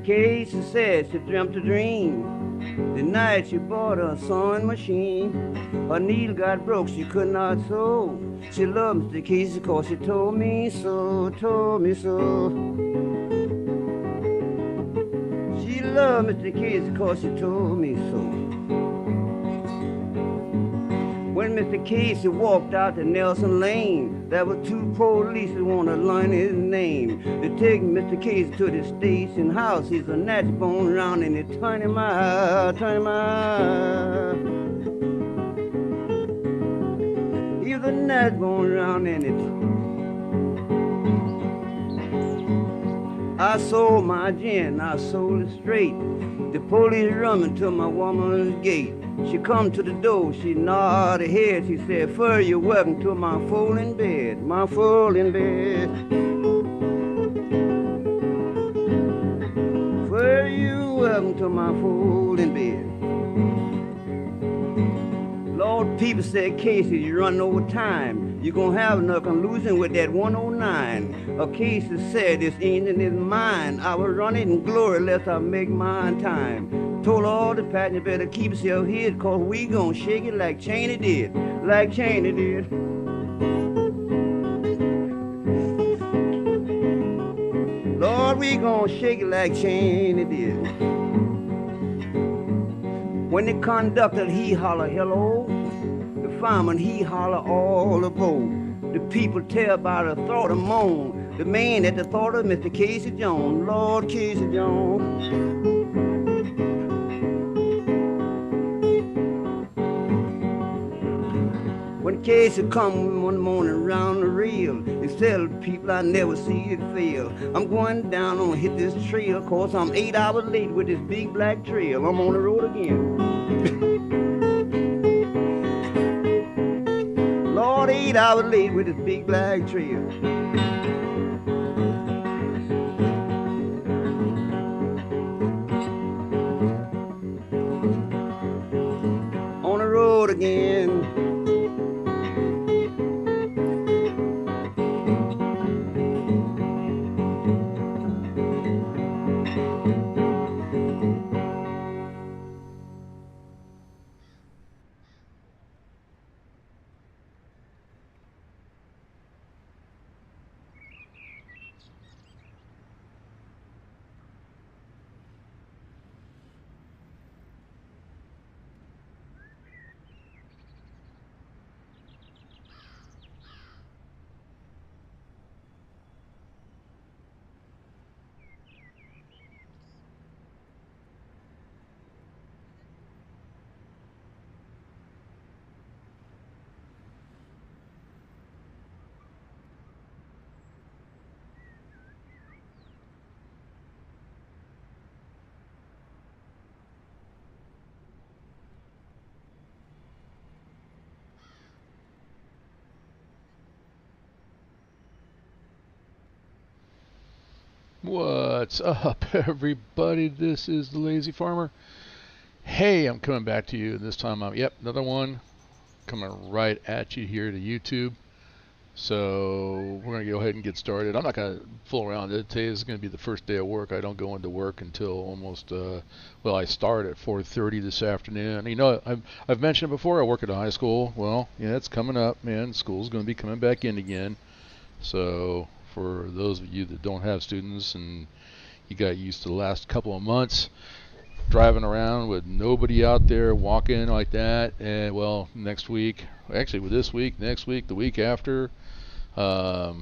Casey said she dreamt a dream the night she bought a sewing machine. Her needle got broke, she could not sew. She loved Mr. Casey 'cause she told me so, told me so. She loved Mr. Casey 'cause she told me so. When Mr. Casey walked out to Nelson Lane, there were two police who wanted to learn his name. They take Mr. Casey to the station house. He's a natch bone round and they turn him out, turn him out. He's a natch bone round and it. I sold my gin, I sold it straight. The police running to my woman's gate. She come to the door, she nodded her head. She said, "Fur, you're welcome to my folding bed, my folding bed. Fur, you're welcome to my folding bed." Lord, people said, "Casey, you're running over time. You're gonna have enough losing with that 109. A Casey said, "This engine is mine. I will run it in glory lest I make mine time." Told all the passengers better keep yourself hid, 'cause we gonna shake it like Cheney did, like Cheney did. Lord, we gonna shake it like Cheney did. When the conductor, he holler hello, the fireman, he holler all aboard. The people tell by the thought of moan, the man at the thought of Mr. Casey Jones, Lord Casey Jones. When Casey come one morning round the rail, he tell the people I never see it fail. I'm going down on hit this trail, 'cause I'm 8 hours late with this big black trail. I'm on the road again. Lord, 8 hours late with this big black trail. On the road again. What's up, everybody? This is the Lazy Farmer. Hey, I'm coming back to you. This time another one coming right at you here to YouTube. So we're going to go ahead and get started. I'm not going to fool around. Today is going to be the first day of work. I don't go into work until almost, I start at 4:30 this afternoon. You know, I've mentioned before, I work at a high school. Well, yeah, it's coming up, man. School's going to be coming back in again. So for those of you that don't have students and you got used to the last couple of months driving around with nobody out there walking like that, and well, next week, actually with this week, next week, the week after, a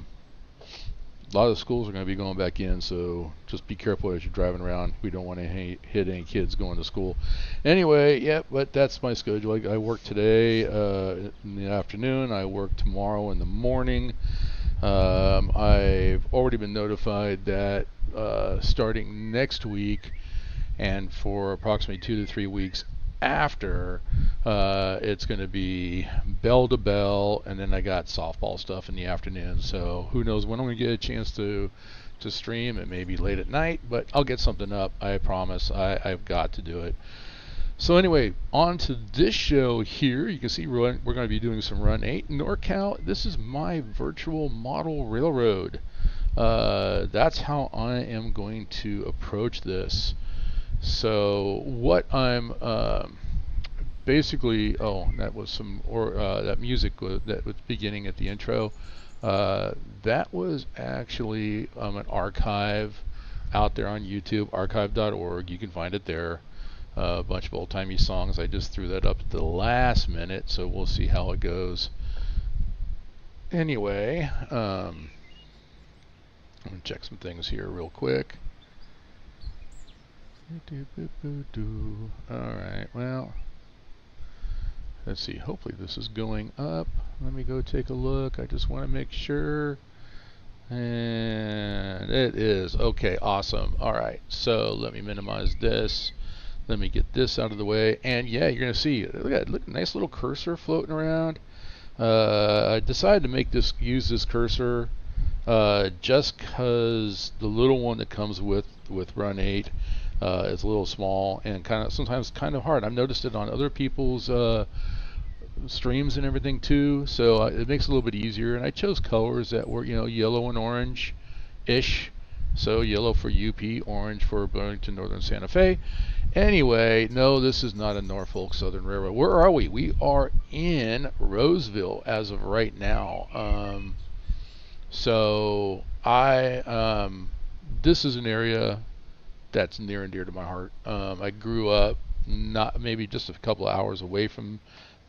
lot of the schools are going to be going back in, so just be careful as you're driving around. We don't want to hit any kids going to school. Anyway, yeah, but that's my schedule. I work today in the afternoon. I work tomorrow in the morning. I've already been notified that starting next week and for approximately 2 to 3 weeks after, it's going to be bell to bell, and then I got softball stuff in the afternoon. So who knows when I'm going to get a chance to stream. It may be late at night, but I'll get something up. I promise. I've got to do it. So anyway, on to this show here. You can see we're going to be doing some Run 8 NorCal. This is my virtual model railroad. That's how I am going to approach this. So what I'm basically, oh, that was that music that was beginning at the intro. That was actually an archive out there on YouTube, archive.org. You can find it there. A bunch of old-timey songs. I just threw that up at the last minute, so we'll see how it goes. Anyway, I'm going to check some things here real quick. Alright, well, let's see. Hopefully this is going up. Let me go take a look. I just want to make sure. And it is. Okay, awesome. Alright, so let me minimize this. Let me get this out of the way. And yeah, you're going to see, look at it, nice little cursor floating around. I decided to use this cursor just because the little one that comes with Run 8 is a little small and sometimes kind of hard. I've noticed it on other people's streams and everything too, so it makes it a little bit easier. And I chose colors that were, yellow and orange ish. So yellow for UP, orange for Burlington Northern Santa Fe. Anyway, no, this is not a Norfolk Southern Railroad. Where are we? We are in Roseville as of right now. So this is an area that's near and dear to my heart. I grew up maybe just a couple of hours away from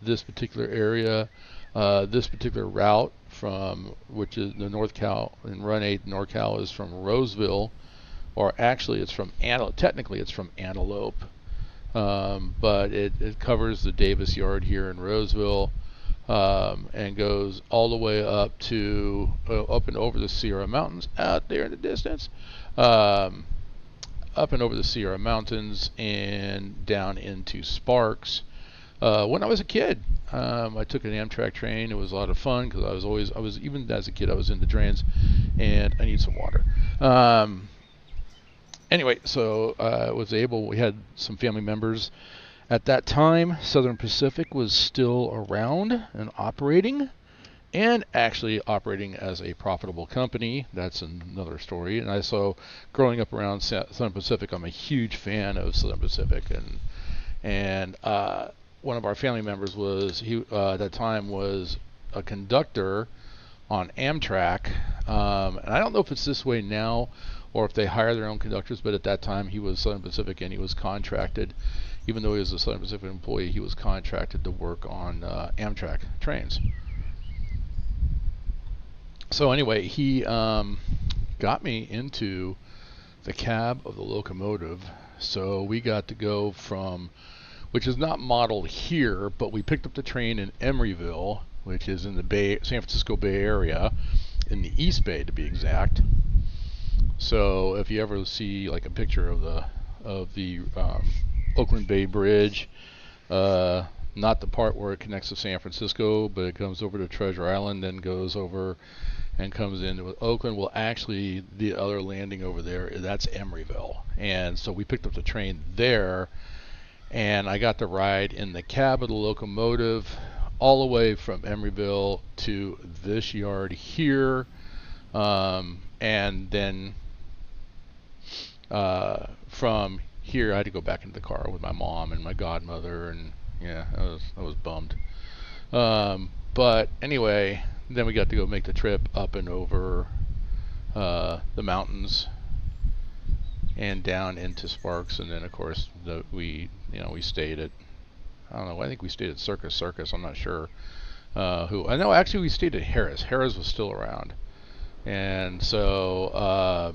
this particular area. This particular route which is the NorCal and Run 8 NorCal is from Roseville, or actually it's from technically it's from Antelope, but it covers the Davis Yard here in Roseville, and goes all the way up to up and over the Sierra Mountains out there in the distance, up and over the Sierra Mountains and down into Sparks. When I was a kid, I took an Amtrak train. It was a lot of fun because I was even as a kid I was into trains, and I need some water. Anyway, so we had some family members at that time. Southern Pacific was still around and operating, and actually operating as a profitable company. That's another story. And growing up around Southern Pacific, I'm a huge fan of Southern Pacific, and one of our family members at that time was a conductor on Amtrak, and I don't know if it's this way now or if they hire their own conductors, but at that time he was Southern Pacific, and he was contracted, even though he was a Southern Pacific employee, he was contracted to work on Amtrak trains. So anyway, he got me into the cab of the locomotive, so we got to go which is not modeled here, but we picked up the train in Emeryville, which is in the San Francisco Bay Area, in the East Bay to be exact. So if you ever see like a picture of the Oakland Bay Bridge, not the part where it connects to San Francisco, but it comes over to Treasure Island, then goes over and comes into Oakland. Well, actually, the other landing over there, that's Emeryville. And so we picked up the train there, and I got to ride in the cab of the locomotive all the way from Emeryville to this yard here, and then from here I had to go back into the car with my mom and my godmother, and yeah, I was bummed. But anyway, then we got to go make the trip up and over the mountains and down into Sparks, and then of course we stayed at, I don't know, I think we stayed at Circus. I'm not sure who. I know actually we stayed at Harris. Harris was still around, and so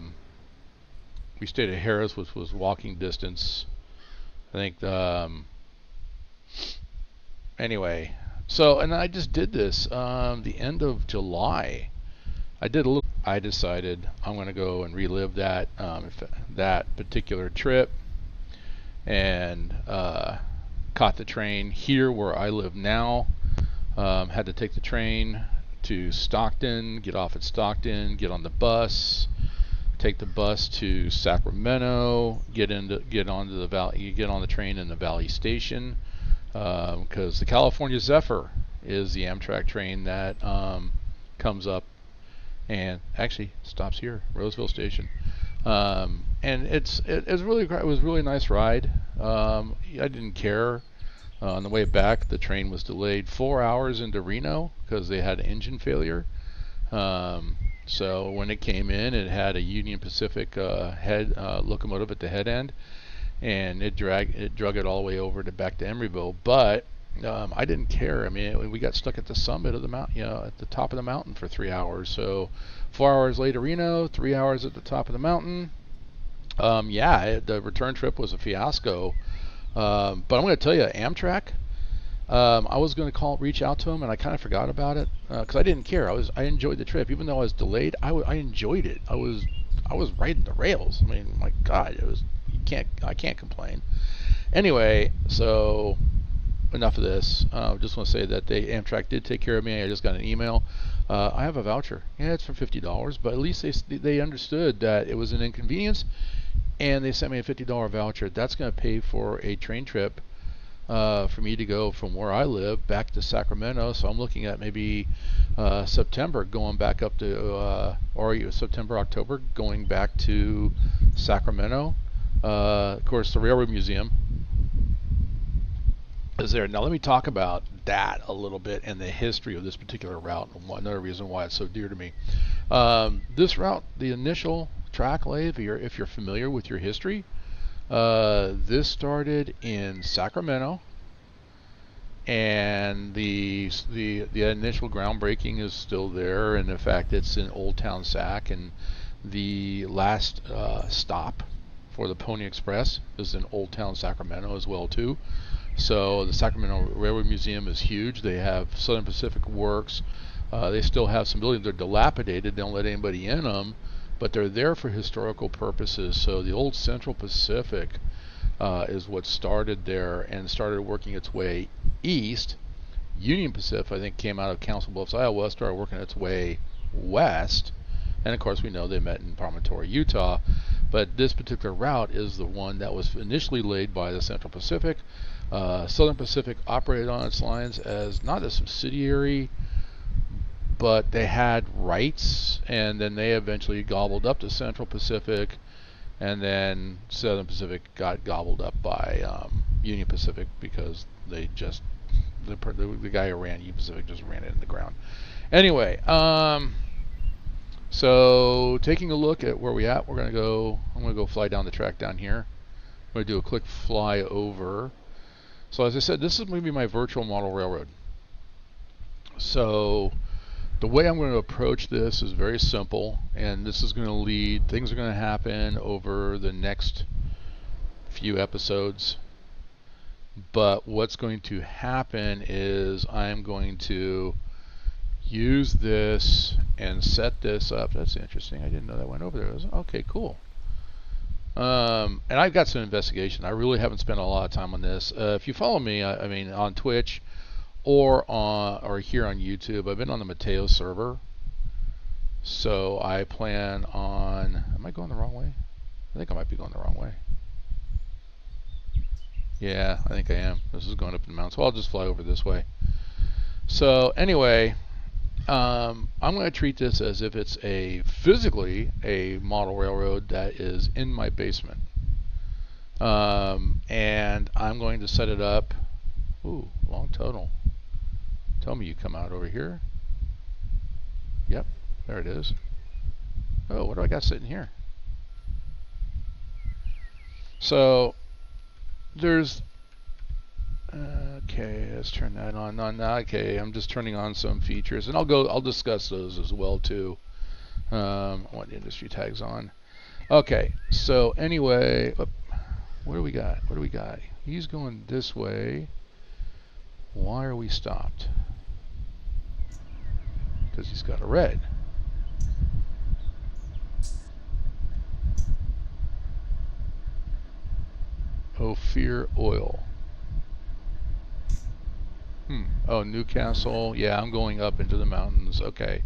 we stayed at Harris, which was walking distance, I think. Anyway, so, and I just did this the end of July. I decided I'm going to go and relive that particular trip, and caught the train here where I live now. Had to take the train to Stockton, get off at Stockton, get on the bus, take the bus to Sacramento, get on the train in the Valley Station, because the California Zephyr is the Amtrak train that comes up and actually stops here, Roseville Station. And it was really a nice ride. I didn't care. On the way back, the train was delayed 4 hours into Reno because they had engine failure. So when it came in, it had a Union Pacific head locomotive at the head end, and it drug it all the way over to back to Emeryville. But I didn't care. I mean, we got stuck at the summit of the mountain, at the top of the mountain for 3 hours. So 4 hours later, Reno, 3 hours at the top of the mountain. The return trip was a fiasco. But I'm going to tell you, Amtrak. I was going to reach out to them, and I kind of forgot about it because I didn't care. I enjoyed the trip, even though I was delayed. I enjoyed it. I was riding the rails. I mean, my God, I can't complain. Anyway, so enough of this. Just want to say that Amtrak did take care of me. I just got an email. I have a voucher. Yeah, it's for $50, but at least they understood that it was an inconvenience, and they sent me a $50 voucher. That's going to pay for a train trip for me to go from where I live back to Sacramento. So I'm looking at maybe September going back up to, or September, October going back to Sacramento. Of course, the Railroad Museum is there. Now let me talk about that a little bit and the history of this particular route and another reason why it's so dear to me. This route, the initial track lay, if you're familiar with your history, this started in Sacramento, and the initial groundbreaking is still there, and in fact it's in Old Town Sac, and the last stop for the Pony Express is in Old Town Sacramento as well too. So the Sacramento Railroad Museum is huge. They have Southern Pacific Works. They still have some buildings. They're dilapidated. They don't let anybody in them, but they're there for historical purposes. So the old Central Pacific is what started there and started working its way east. Union Pacific, I think, came out of Council Bluffs, Iowa, started working its way west. And of course, we know they met in Promontory, Utah. But this particular route is the one that was initially laid by the Central Pacific. Southern Pacific operated on its lines as not a subsidiary, but they had rights, and then they eventually gobbled up the Central Pacific, and then Southern Pacific got gobbled up by Union Pacific because they just the guy who ran Union Pacific just ran it in the ground. Anyway, so taking a look at where we at, I'm gonna go fly down the track down here. I'm gonna do a quick fly over. So as I said, this is going to be my virtual model railroad. So the way I'm going to approach this is very simple, and this is going to lead, things are going to happen over the next few episodes. But what's going to happen is I'm going to use this and set this up. That's interesting. I didn't know that went over there. Okay, cool. And I've got some investigation. I really haven't spent a lot of time on this. If you follow me, I mean, on Twitch or here on YouTube, I've been on the Mateo server. So I plan on. Am I going the wrong way? I think I might be going the wrong way. Yeah, I think I am. This is going up in the mountains. So I'll just fly over this way. So anyway, I'm going to treat this as if it's physically a model railroad that is in my basement. And I'm going to set it up. Ooh, long tunnel. Tell me you come out over here. Yep, there it is. Oh, what do I got sitting here? So there's okay, let's turn that on. Okay, I'm just turning on some features, and I'll discuss those as well too. What industry tags on? Okay, so anyway, what do we got? He's going this way. Why are we stopped? Because he's got a red. Ophir Oil. Oh, Newcastle. Yeah, I'm going up into the mountains. Okay.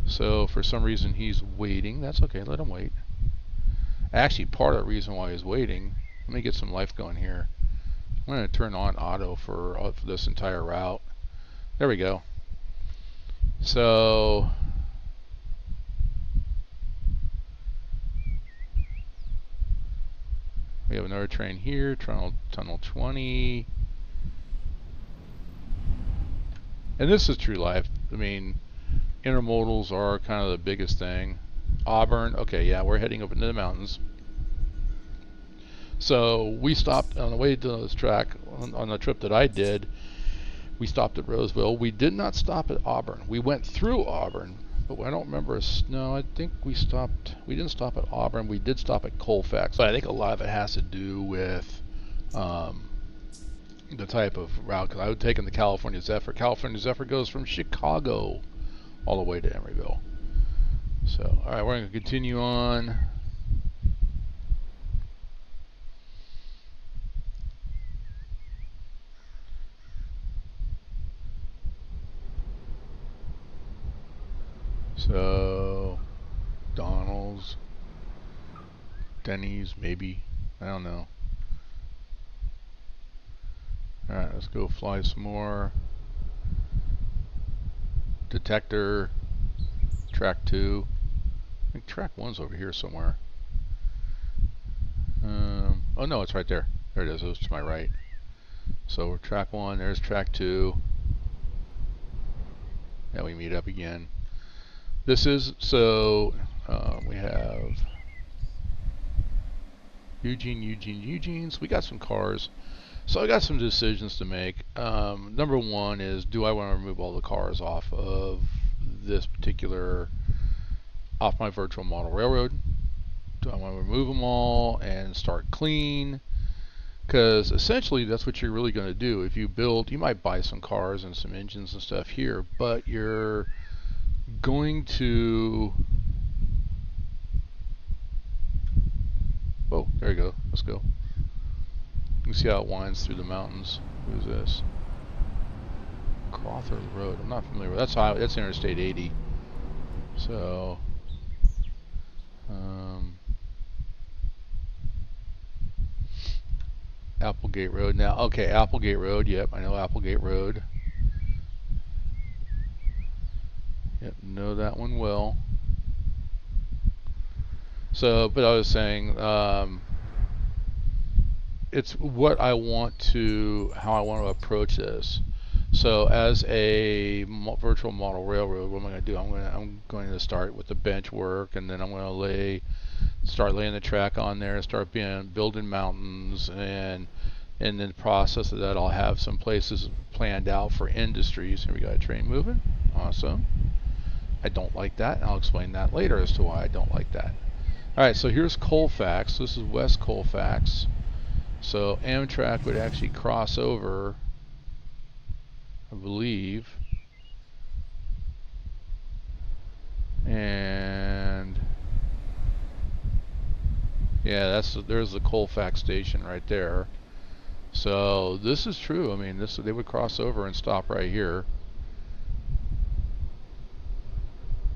So for some reason he's waiting. That's okay. Let him wait. Actually, part of the reason why he's waiting. Let me get some life going here. I'm going to turn on auto for this entire route. There we go. So We have another train here, tunnel 20. And this is true life. I mean, intermodals are kind of the biggest thing. Auburn, okay, yeah, we're heading up into the mountains. So we stopped on the way to this track on the trip that I did. We stopped at Roseville. We did not stop at Auburn. We went through Auburn, but I don't remember. No, I think we stopped. We didn't stop at Auburn. We did stop at Colfax. But I think a lot of it has to do with the type of route. Because I would take in the California Zephyr. California Zephyr goes from Chicago all the way to Emeryville. So, all right, we're going to continue on. So, Donald's, Denny's, maybe. I don't know. Alright, let's go fly some more. Detector, track 2. I think track 1's over here somewhere. Oh no, it's right there. There it is. It was to my right. So we're track 1, there's track 2. Now we meet up again. This is, so we have Eugene. So we got some cars. So I got some decisions to make. Number one is, do I want to remove all the cars off of this particular, off my virtual model railroad? Do I want to remove them all and start clean? Because essentially that's what you're really going to do. If you build, you might buy some cars and some engines and stuff here, but you're going to, oh, there you go. Let's go. You can see how it winds through the mountains. Who's this? Crawford Road. I'm not familiar with that. That's Interstate 80. So, Applegate Road. Now, okay, Applegate Road. Yep, I know Applegate Road. Yep, know that one well. So, but I was saying, it's what I want to, how I want to approach this. So, as a virtual model railroad, what am I going to do? I'm going to start with the bench work, and then I'm going to start laying the track on there, start building mountains, and in the process of that, I'll have some places planned out for industries. Here we got a train moving. Awesome. I don't like that. I'll explain that later as to why I don't like that. Alright, so here's Colfax. This is West Colfax. So Amtrak would actually cross over, I believe. And yeah, there's the Colfax station right there. So this is true. I mean, they would cross over and stop right here.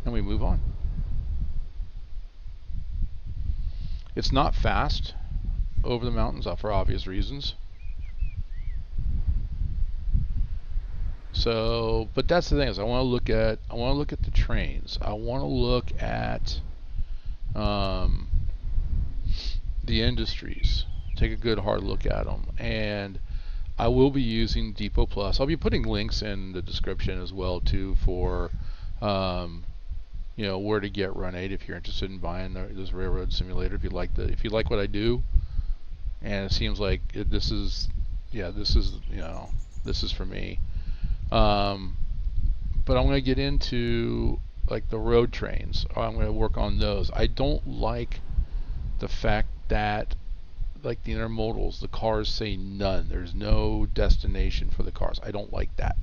And we move on. It's not fast over the mountains for obvious reasons. So, but that's the thing, is I want to look at the trains. I want to look at the industries. Take a good hard look at them, and I will be using Depot Plus. I'll be putting links in the description as well too for where to get Run 8 if you're interested in buying this railroad simulator. If you like what I do, and it seems like this is for me. But I'm going to get into like the road trains. I'm going to work on those. I don't like the fact that, like the intermodals, the cars say none. There's no destination for the cars. I don't like that.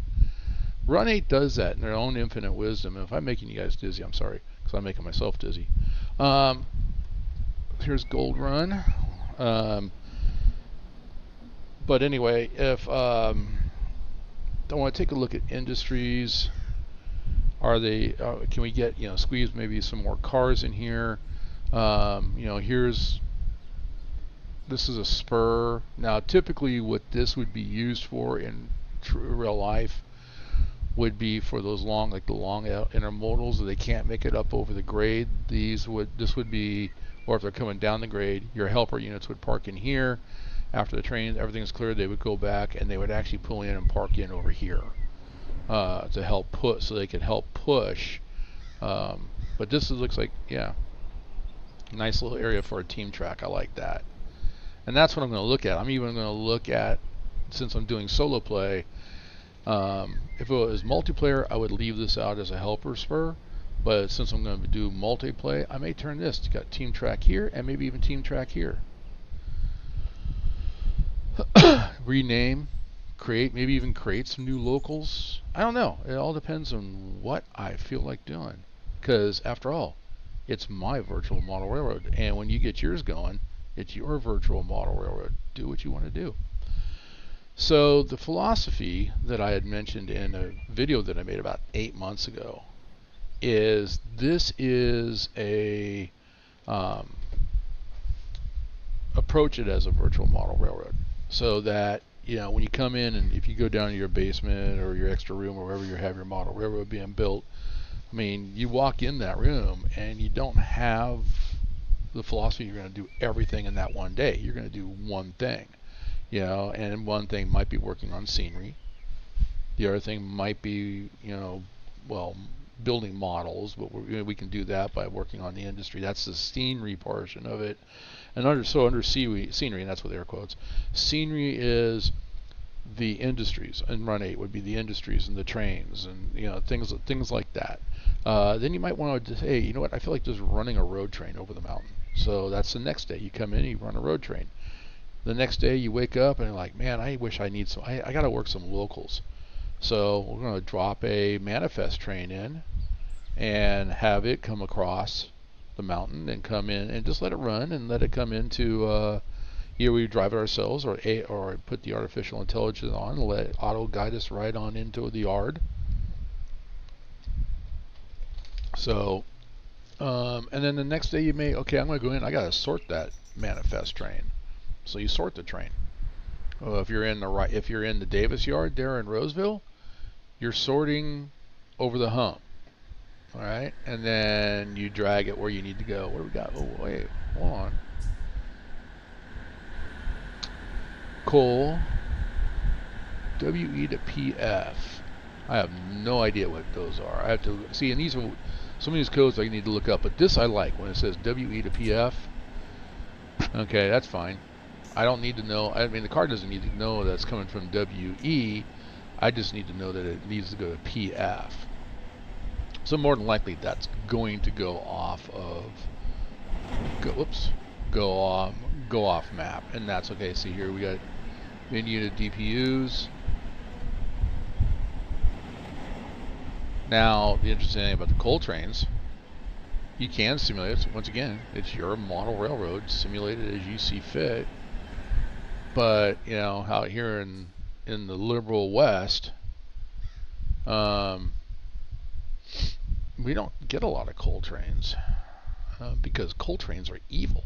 Run 8 does that in their own infinite wisdom. And if I'm making you guys dizzy, I'm sorry, because I'm making myself dizzy. Here's Gold Run. But anyway, if I want to take a look at industries. Are they? Can we get squeeze maybe some more cars in here? This is a spur. Now, typically, what this would be used for in real life would be for those long, like the long intermodals that they can't make it up over the grade. This would be, or if they're coming down the grade, your helper units would park in here. After the train, everything's cleared, they would go back and they would actually pull in and park in over here to help put, so they could help push. But this looks like, yeah, nice little area for a team track. I like that. And that's what I'm going to look at. I'm even going to look at, since I'm doing solo play, if it was multiplayer, I would leave this out as a helper spur. But since I'm going to do multiplayer, I may turn this. You got team track here and maybe even team track here. Rename, create, maybe even create some new locals. I don't know. It all depends on what I feel like doing. Because after all, it's my virtual model railroad. And when you get yours going, it's your virtual model railroad. Do what you want to do. So the philosophy that I had mentioned in a video that I made about 8 months ago is this is a approach it as a virtual model railroad. So that, you know, when you come in and if you go down to your basement or your extra room or wherever you have your model railroad being built, I mean, you walk in that room and you don't have the philosophy you're going to do everything in that one day. You're going to do one thing, you know, and one thing might be working on scenery. The other thing might be, you know, well, building models, but we can do that by working on the industry. That's the scenery portion of it. And under scenery, and that's with air quotes, scenery is the industries, and run 8 would be the industries and the trains and, you know, things like that. Then you might want to say, hey, you know what, I feel like just running a road train over the mountain. So that's the next day. You come in, you run a road train. The next day you wake up and you're like, man, I wish I need some, I got to work some locals. So we're going to drop a manifest train in and have it come across the mountain and come in and just let it run and let it come into either we drive it ourselves or put the artificial intelligence on and let it auto guide us right on into the yard. So and then the next day you may, okay, I'm going to go in, I got to sort that manifest train. So you sort the train. If you're in the Davis yard there in Roseville, you're sorting over the hump. All right, and then you drag it where you need to go. What do we got? Oh, wait, hold on. Coal, WE to PF. I have no idea what those are. I have to see, and these are some of these codes I need to look up. But this I like when it says WE to PF. Okay, that's fine. I don't need to know. I mean, the car doesn't need to know that's coming from WE. I just need to know that it needs to go to PF. So more than likely, that's going to go off of go off map, and that's okay. See here, we got menu to DPUs. Now, the interesting thing about the coal trains, you can simulate it. Once again, it's your model railroad, simulated as you see fit. But you know, out here in the liberal West, we don't get a lot of coal trains because coal trains are evil.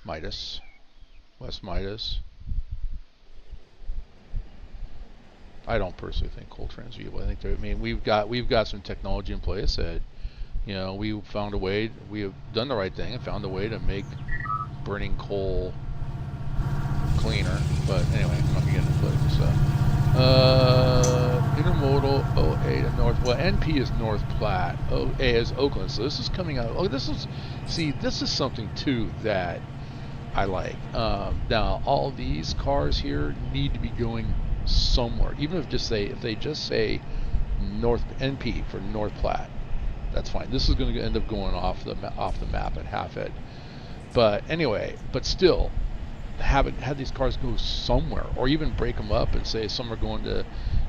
Midas, West Midas. I don't personally think coal trains are evil. I think they're, I mean, we've got some technology in place that, you know, we found a way. We have done the right thing and found a way to make burning coal cleaner. But anyway, I'm not gonna get into political stuff. Intermodal OA to North. Well, NP is North Platte. OA is Oakland. So this is coming out. Oh, this is something too that I like. Now, all these cars here need to be going somewhere. Even if they just say North NP for North Platte, that's fine. This is going to end up going off the map at half it. But anyway, but still, have these cars go somewhere, or even break them up and say some are going to,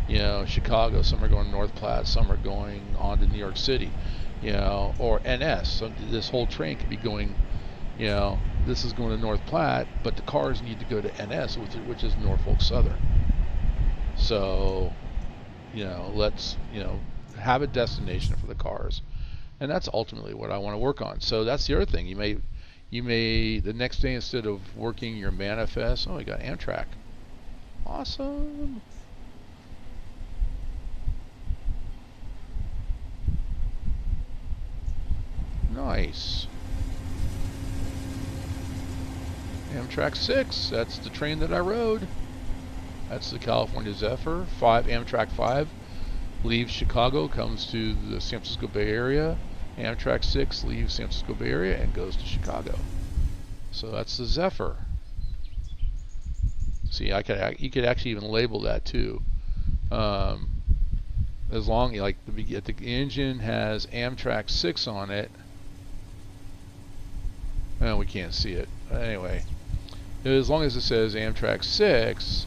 you know, Chicago, some are going to North Platte, some are going on to New York City, you know, or NS. So this whole train could be going, you know, this is going to North Platte, but the cars need to go to NS, which is Norfolk Southern. So, you know, let's, you know, have a destination for the cars, and that's ultimately what I want to work on. So that's the other thing. You may the next day, instead of working your manifest, oh, you got Amtrak. Awesome. Nice. Amtrak 6, that's the train that I rode. That's the California Zephyr. Amtrak 5 leaves Chicago, comes to the San Francisco Bay Area. Amtrak 6 leaves San Francisco Bay Area and goes to Chicago. So that's the Zephyr. See, you could actually even label that too. As long like the engine has Amtrak 6 on it. Oh, we can't see it. Anyway, as long as it says Amtrak 6,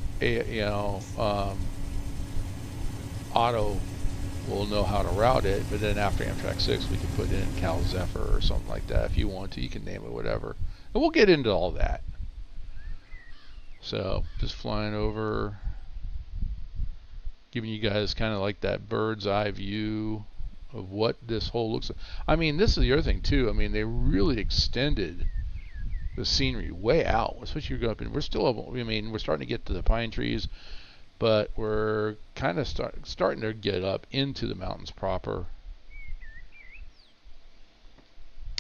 Auto will know how to route it. But then after Amtrak 6, we can put in Cal Zephyr or something like that if you want to. You can name it whatever. And we'll get into all that. So just flying over, giving you guys kind of like that bird's eye view of what this whole looks like. I mean, this is the other thing too. I mean, they really extended the scenery way out, especially you're going up and we're still, I mean, we're starting to get to the pine trees, but we're kind of starting to get up into the mountains proper.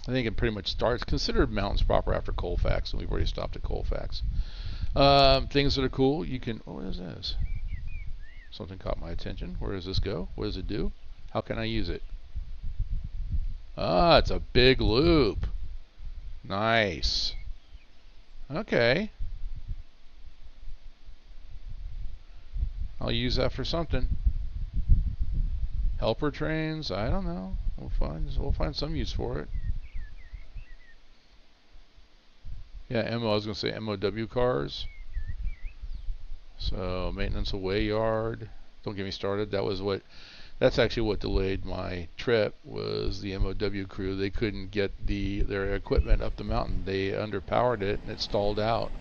I think it pretty much starts considered mountains proper after Colfax, and we've already stopped at Colfax. Things that are cool, you can, oh, what is this? Something caught my attention. Where does this go? What does it do? How can I use it? Ah, it's a big loop. Nice. Okay. I'll use that for something. Helper trains, I don't know. We'll find some use for it. Yeah, I was going to say MOW cars. So maintenance away yard. Don't get me started. That's actually what delayed my trip, was the MOW crew. They couldn't get their equipment up the mountain. They underpowered it and it stalled out.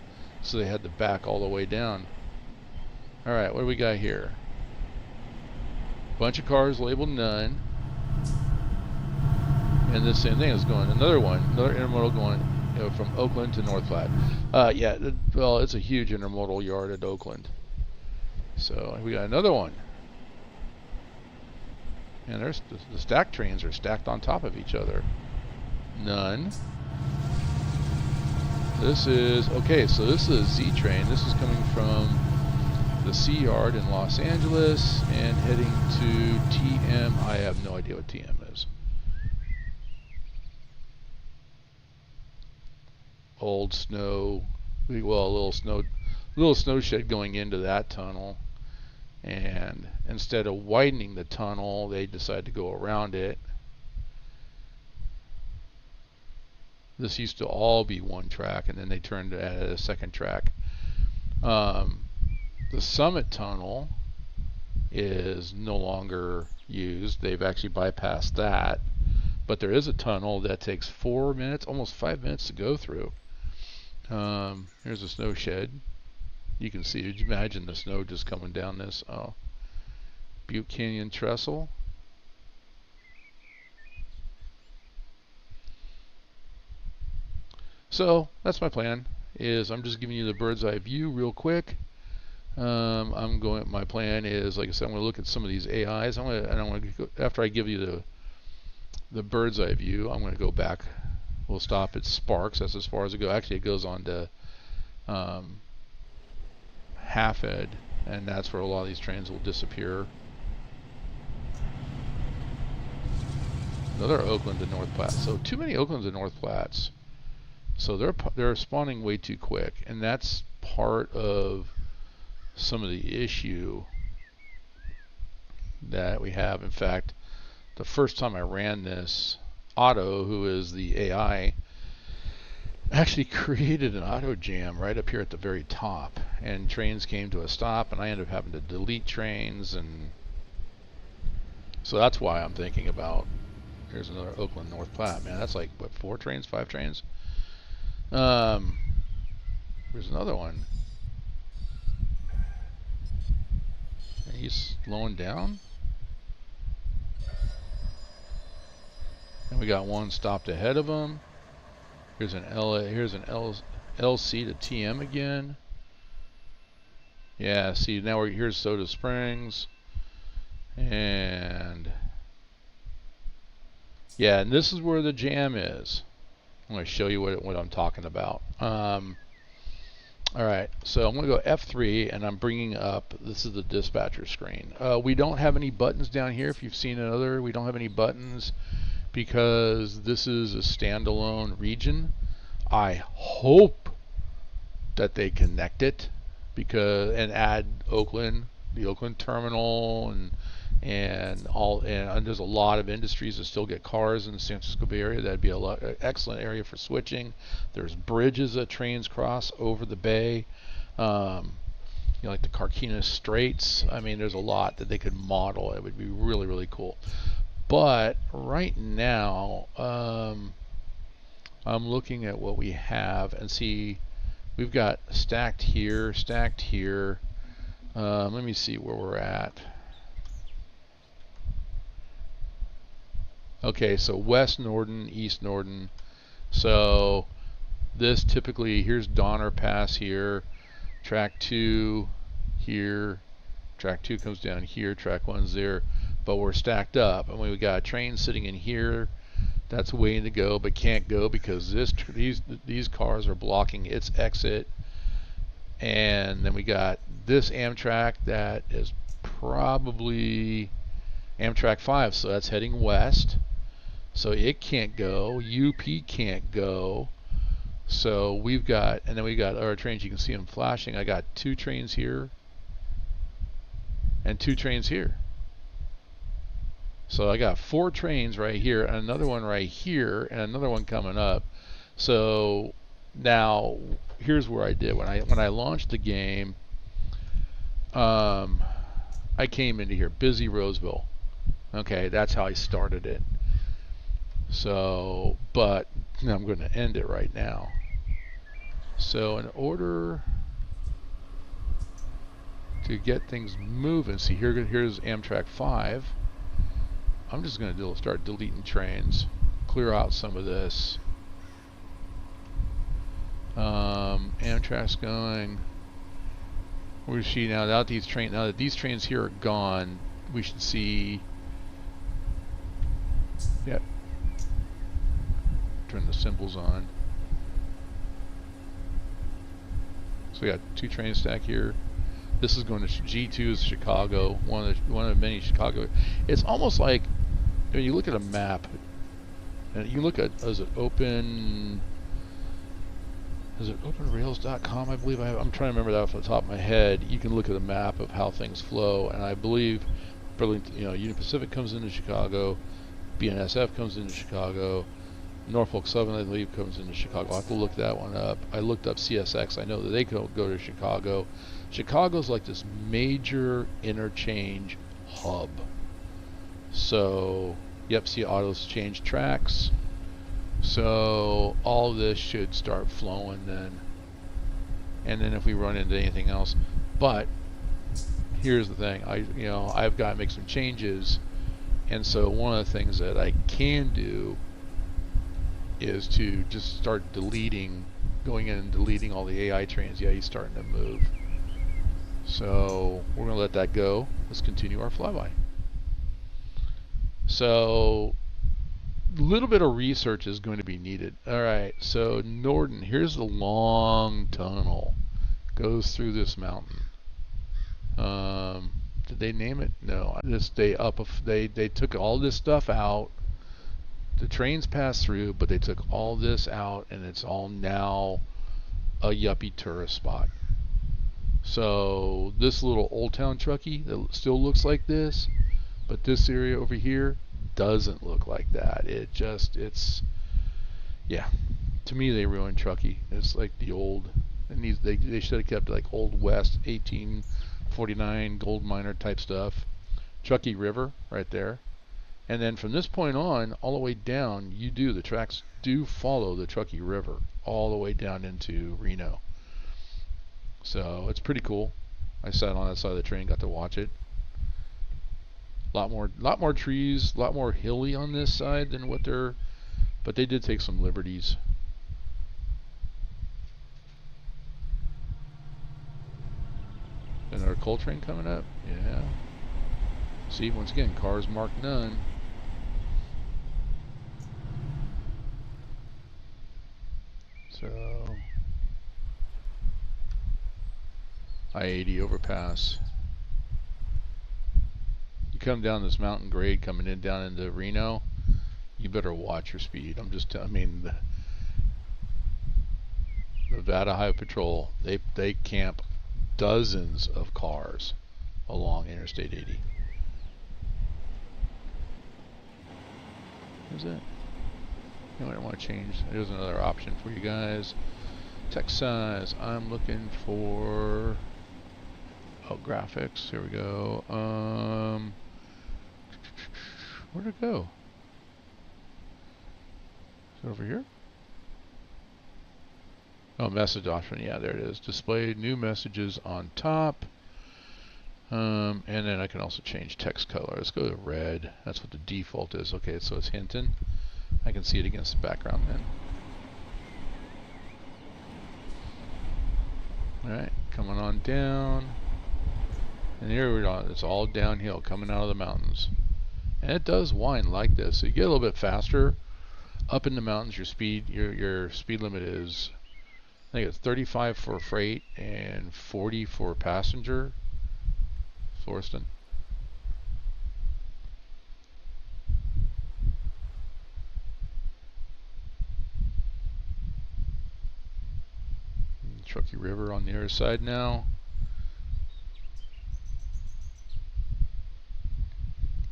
So they had to back all the way down. Alright, what do we got here? Bunch of cars labeled none. And the same thing is going, another intermodal going from Oakland to North Platte. Yeah, well, it's a huge intermodal yard at Oakland. So we got another one. And there's the stack trains are stacked on top of each other. None. This is, okay, so this is a Z train. This is coming from the C yard in Los Angeles and heading to TM. I have no idea what TM is. Old snow, well, a little snow shed going into that tunnel, and instead of widening the tunnel, they decided to go around it. This used to all be one track, and then they turned to add a second track. The Summit Tunnel is no longer used. They've actually bypassed that, but there is a tunnel that takes 4 minutes, almost 5 minutes to go through. Here's a snow shed. You can see, did you imagine the snow just coming down this? Oh, Butte Canyon Trestle. So that's my plan. I'm just giving you the bird's eye view real quick. My plan is, like I said, I'm going to look at some of these AIs. After I give you the bird's eye view, I'm going to go back. We'll stop at Sparks. That's as far as it goes. Actually, it goes on to Half-Ed, and that's where a lot of these trains will disappear. Another Oakland to North Platte. So too many Oaklands and North Plattes. So they're spawning way too quick, and that's part of some of the issue that we have. In fact, the first time I ran this, Otto, who is the AI, actually created an auto jam right up here at the very top, and trains came to a stop, and I ended up having to delete trains, and so that's why I'm thinking about, here's another Oakland North Platte. Man, that's like, what, 4 trains, 5 trains? Here's another one. And he's slowing down. And we got one stopped ahead of him. Here's an LC to TM again. Yeah, see, now here's Soda Springs. And Yeah, and this is where the jam is. I'm going to show you what I'm talking about. All right, so I'm going to go F3, and I'm bringing up, this is the dispatcher screen. We don't have any buttons down here. If you've seen another, we don't have any buttons because this is a standalone region. I hope that they connect it and add Oakland, the Oakland terminal, and there's a lot of industries that still get cars in the San Francisco Bay Area. That'd be an excellent area for switching. There's bridges that trains cross over the bay, like the Carquinez Straits. I mean, there's a lot that they could model. It would be really, really cool. But right now, I'm looking at what we have and see we've got stacked here, stacked here. Let me see where we're at. Okay, so West Norden, East Norden. So this typically, here's Donner Pass here, track 2 here, track 2 comes down here, track 1's there, but we're stacked up, and we've got a train sitting in here that's waiting to go but can't go because these cars are blocking its exit. And then we got this Amtrak that is probably Amtrak 5, so that's heading west. So it can't go. UP can't go. So we've got, and then we got our trains. You can see them flashing. I got 2 trains here and 2 trains here. So I got 4 trains right here, and another one right here, and another one coming up. So now here's where I did when I launched the game. I came into here, busy Roseville. Okay, that's how I started it. So, but I'm going to end it right now. So in order to get things moving, see here's Amtrak 5. I'm just going to start deleting trains, clear out some of this. Amtrak's going. We see now that these trains here are gone, we should see. Yep. Turn the symbols on. So we got 2 trains stacked here. This is going to G2 is Chicago, one of many Chicago. It's almost like when you look at a map, and you look at is it openrails.com? I believe I'm trying to remember that off the top of my head. You can look at a map of how things flow, and I believe Burlington, Union Pacific comes into Chicago, BNSF comes into Chicago, Norfolk Southern, I believe, comes into Chicago. I'll have to look that one up. I looked up CSX. I know that they go to Chicago. Chicago's like this major interchange hub. So, yep, see autos change tracks. So all of this should start flowing then. And then if we run into anything else, but here's the thing, I've got to make some changes, and so one of the things that I can do is to just start going in and deleting all the AI trains. Yeah, he's starting to move. So we're going to let that go. Let's continue our flyby. So a little bit of research is going to be needed. Alright, so Norden, here's the long tunnel. Goes through this mountain. Did they name it? No. They took all this stuff out. The trains passed through, but they took all this out, and it's all now a yuppie tourist spot. So this little Old Town Truckee that still looks like this, but this area over here doesn't look like that. Yeah. To me, they ruined Truckee. It's like the old, they should have kept like Old West 1849 gold miner type stuff. Truckee River right there. And then from this point on, all the way down, the tracks do follow the Truckee River all the way down into Reno. So it's pretty cool. I sat on that side of the train, got to watch it. Lot more trees, a lot more hilly on this side than but they did take some liberties. Another coal train coming up? Yeah. See, once again, cars marked none. So I-80 overpass. You come down this mountain grade coming in down into Reno, you better watch your speed. I'm just I mean, the Nevada Highway Patrol, they camp dozens of cars along Interstate 80. Is it? You might want to change. There's another option for you guys. Text size. I'm looking for graphics. Here we go. Where'd it go? Is it over here? Oh, message option. Yeah, there it is. Display new messages on top. And then I can also change text color. Let's go to red. That's what the default is. Okay, so it's hinting. I can see it against the background then. Alright, coming on down. And here we are. It's all downhill coming out of the mountains. And it does wind like this. So you get a little bit faster. Up in the mountains, your speed limit is, I think it's 35 for freight and 40 for passenger. Floreston. Truckee River on the other side now.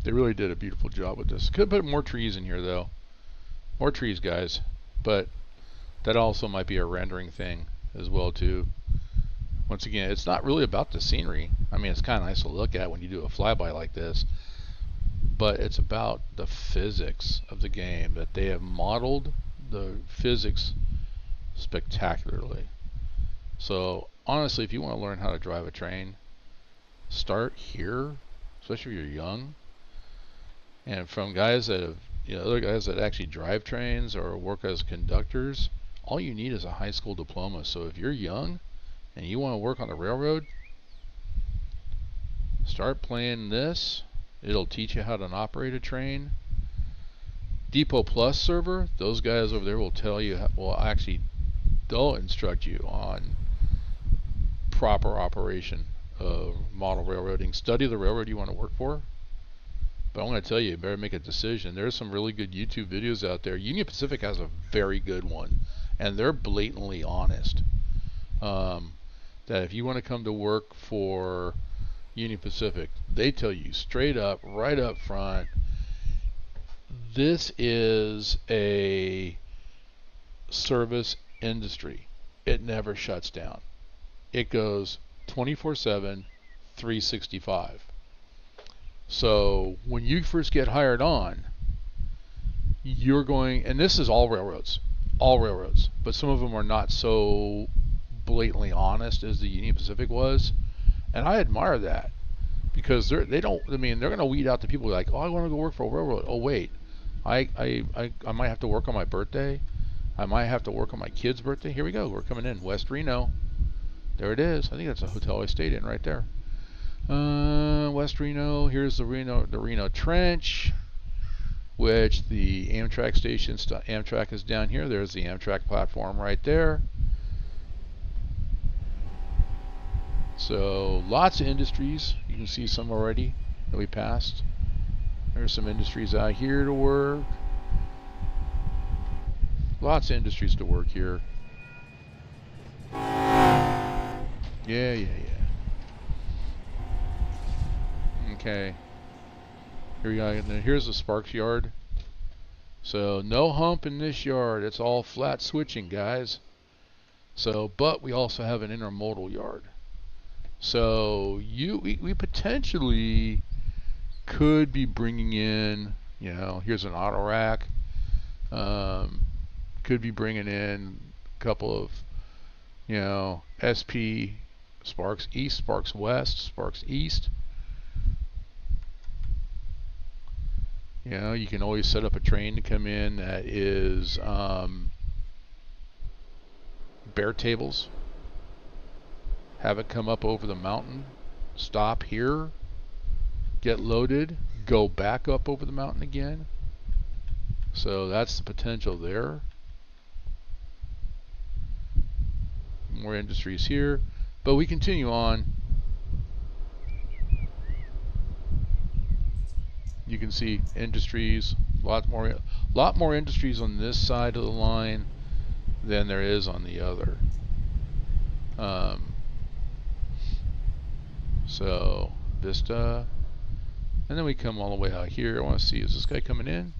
They really did a beautiful job with this. Could put more trees in here though. More trees, guys. But that also might be a rendering thing as well too. Once again, it's not really about the scenery. I mean, it's kind of nice to look at when you do a flyby like this. But it's about the physics of the game, that they have modeled the physics spectacularly. So honestly, if you want to learn how to drive a train, start here, especially if you're young. And from guys that have, other guys that actually drive trains or work as conductors, all you need is a high school diploma. So if you're young and you want to work on the railroad, start playing this. It'll teach you how to operate a train. Depot Plus server, those guys over there will tell you, they'll instruct you on proper operation of model railroading. Study the railroad you want to work for. But I'm going to tell you better make a decision. There's some really good YouTube videos out there. Union Pacific has a very good one, and they're blatantly honest. That if you want to come to work for Union Pacific, they tell you straight up, right up front, this is a service industry. It never shuts down. It goes 24/7, 365. So when you first get hired on, you're going, and this is all railroads, but some of them are not so blatantly honest as the Union Pacific was, and I admire that, because they're going to weed out the people like, oh, I want to go work for a railroad. Oh wait, I might have to work on my birthday. I might have to work on my kid's birthday. Here we go. We're coming in West Reno. There it is. I think that's a hotel I stayed in right there. West Reno. Here's the Reno Trench, which the Amtrak station, Amtrak is down here. There's the Amtrak platform right there. So lots of industries. You can see some already that we passed. There's some industries out here to work. Lots of industries to work here. Yeah. Okay. Here we go. Here's the Sparks yard. So no hump in this yard. It's all flat switching, guys. So, but we also have an intermodal yard. So we potentially could be bringing in, here's an auto rack. Could be bringing in a couple of, SP Sparks East, Sparks West, Sparks East. You can always set up a train to come in that is bare tables. Have it come up over the mountain, stop here, get loaded, go back up over the mountain again. So that's the potential there. more industries here, but we continue on. You can see industries, a lot more industries on this side of the line than there is on the other. So Vista, and then we come all the way out here. I want to see, is this guy coming in?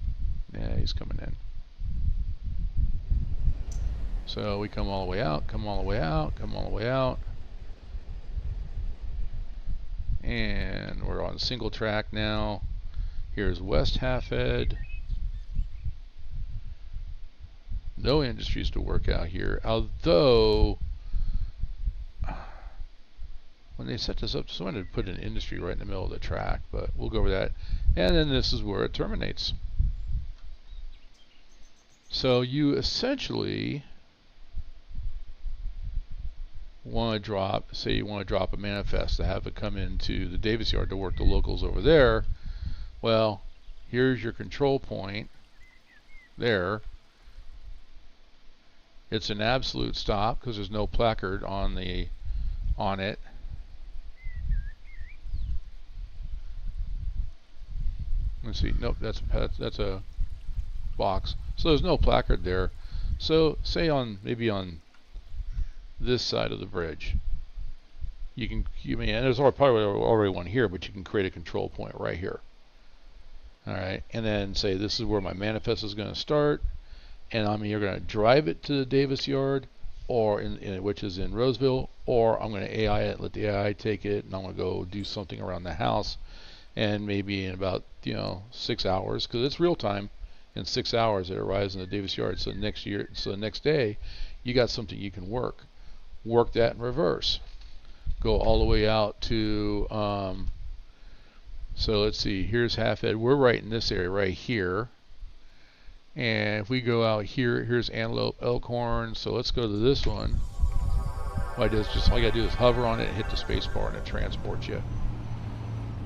Yeah, he's coming in. So we come all the way out, come all the way out, come all the way out. And we're on single track now. Here's West Halfhead. No industries to work out here, although when they set this up, someone had put an industry right in the middle of the track, but we'll go over that. And then this is where it terminates. So you essentially want to drop, say you want to drop a manifest to have it come into the Davis yard to work the locals over there. Well, here's your control point there. It's an absolute stop because there's no placard on it. Let's see. Nope, that's a box. So there's no placard there. So say maybe on this side of the bridge, and there's probably already one here, but you can create a control point right here. All right, and then say this is where my manifest is going to start, and you're going to drive it to the Davis yard, or which is in Roseville, or I'm going to AI it, let the AI take it, and I'm going to go do something around the house, and maybe in about 6 hours, because it's real time. In 6 hours, it arrives in the Davis yard. So the next day, you got something you can work. Work that in reverse. Go all the way out to. So let's see. Here's Halfhead. We're right in this area right here. And if we go out here, here's Antelope, Elkhorn. So let's go to this one. All I gotta do is hover on it, and hit the space bar, and it transports you.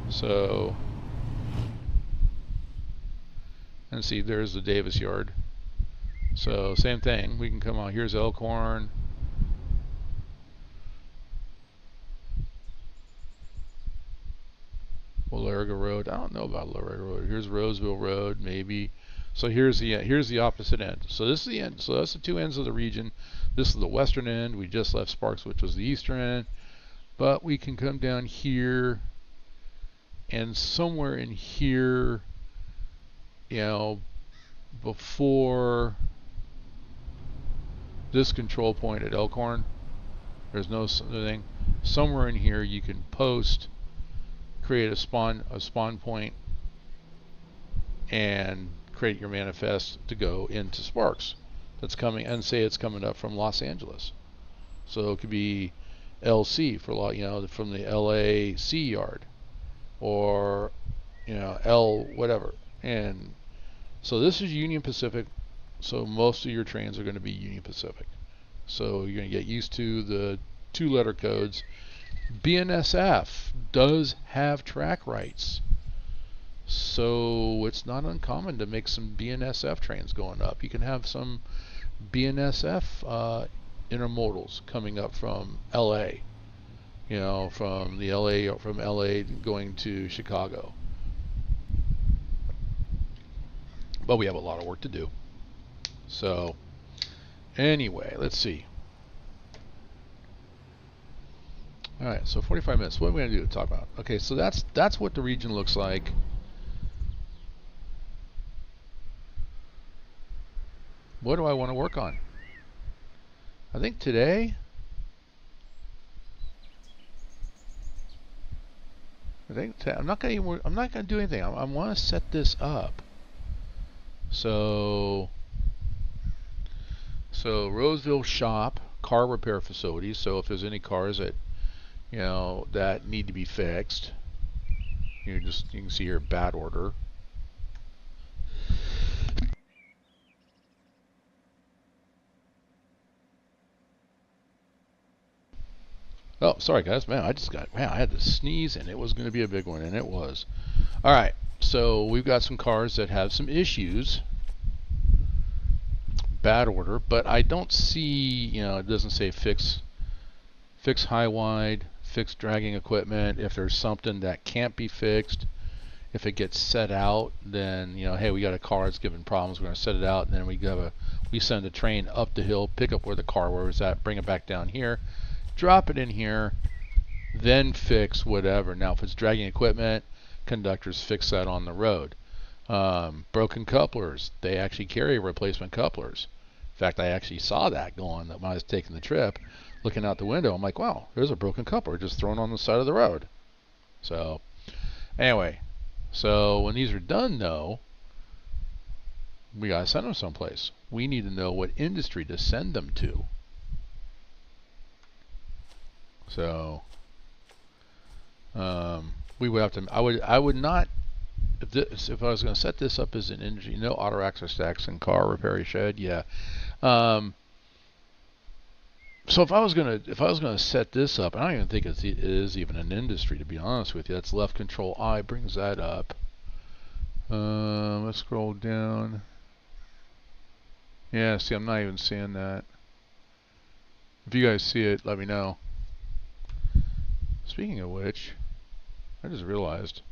So. And see, there's the Davis yard. So same thing. We can come out. Here's Elkhorn. Largo Road. I don't know about Largo Road. Here's Roseville Road, maybe. So here's the opposite end. So this is the end. So that's the two ends of the region. This is the western end. We just left Sparks, which was the eastern end. But we can come down here, and somewhere in here, before this control point at Elkhorn, there's no thing. Somewhere in here, you can create a spawn point, and create your manifest to go into Sparks. That's coming, and say it's coming up from Los Angeles. So it could be LC for from the LAC yard, or L whatever. And so this is Union Pacific. So most of your trains are going to be Union Pacific. So you're going to get used to the 2-letter codes. BNSF does have track rights, so it's not uncommon to make some BNSF trains going up. You can have some BNSF intermodals coming up from LA, from LA going to Chicago. But we have a lot of work to do. So anyway, let's see. All right, so 45 minutes. What are we going to do to talk about? Okay, so that's what the region looks like. What do I want to work on? I think today, I'm not going to do anything. I want to set this up. So Roseville shop, car repair facility. So if there's any cars that that need to be fixed, you can see here bad order. Oh, sorry guys, man, I had to sneeze, and it was going to be a big one, and it was. All right, so we've got some cars that have some issues, bad order, but I don't see, it doesn't say fix fix high wide, fix dragging equipment. If there's something that can't be fixed, if it gets set out, then, you know, hey, we got a car that's giving problems, we're going to set it out, and then we send a train up the hill, pick up where the car was at, bring it back down here, drop it in here, then fix whatever. Now, if it's dragging equipment, conductors fix that on the road. Broken couplers, they actually carry replacement couplers. In fact, I actually saw that going when I was taking the trip, looking out the window. I'm like, wow, there's a broken coupler just thrown on the side of the road. So, anyway, so when these are done, though, we got to send them someplace. We need to know what industry to send them to. So, we would have to, I would not, if I was going to set this up as an industry, you know, auto axle stacks and car repair shed, yeah. So if I was gonna set this up, I don't even think it is even an industry, to be honest with you. That's left control I brings that up. Let's scroll down. Yeah, see, I'm not even seeing that. If you guys see it, let me know. Speaking of which, I just realized.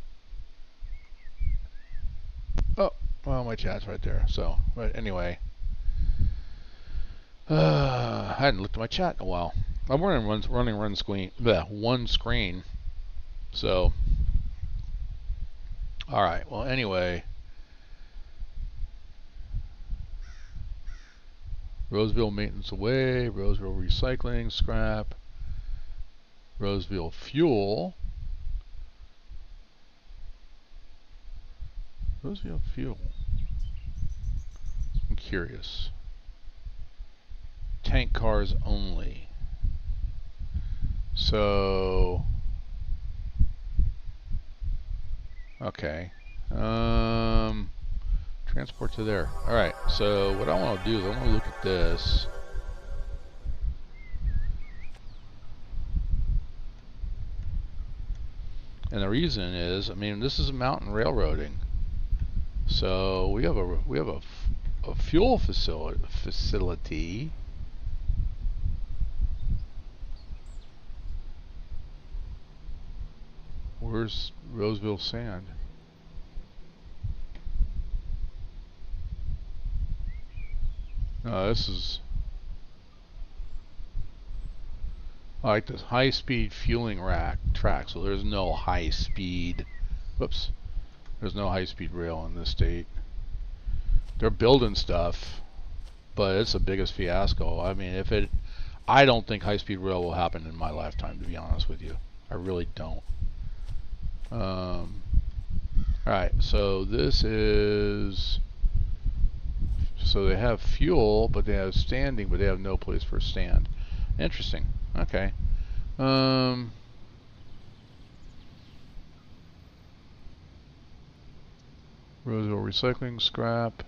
Oh, well, my chat's right there. So, but anyway. I hadn't looked at my chat in a while. I'm running one screen. So, alright, well, anyway. Roseville maintenance away, Roseville recycling, scrap, Roseville fuel. Roseville fuel. I'm curious. Tank cars only. So, okay. Transport to there. Alright, so what I want to do is I want to look at this. And the reason is, I mean, this is mountain railroading. So we have a fuel facility. Where's Roseville Sand? No, this is like this high-speed fueling track. So there's no high-speed. Whoops. There's no high-speed rail in this state. They're building stuff, but it's the biggest fiasco. I mean, I don't think high-speed rail will happen in my lifetime, to be honest with you. I really don't. Alright, so this is, so they have fuel, but they have standing, but they have no place for a stand. Interesting. Okay. Roseville recycling, scrap.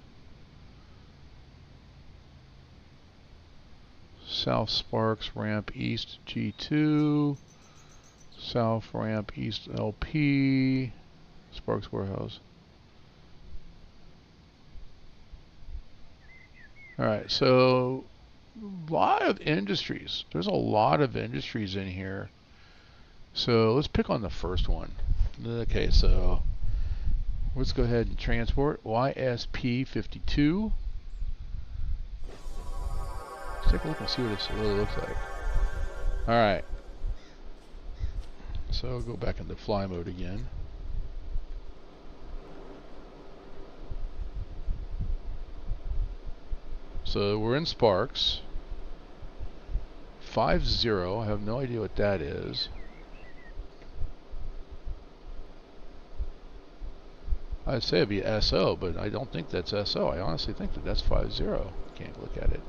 South Sparks ramp east G2. South ramp east LP. Sparks warehouse. Alright, so a lot of industries. There's a lot of industries in here. So let's pick on the first one. Okay, so let's go ahead and transport YSP52. Let's take a look and see what it really looks like. Alright. So go back into fly mode again. So we're in Sparks. 50, I have no idea what that is. I'd say it'd be SO, but I don't think that's SO. I honestly think that that's 50. Can't look at it.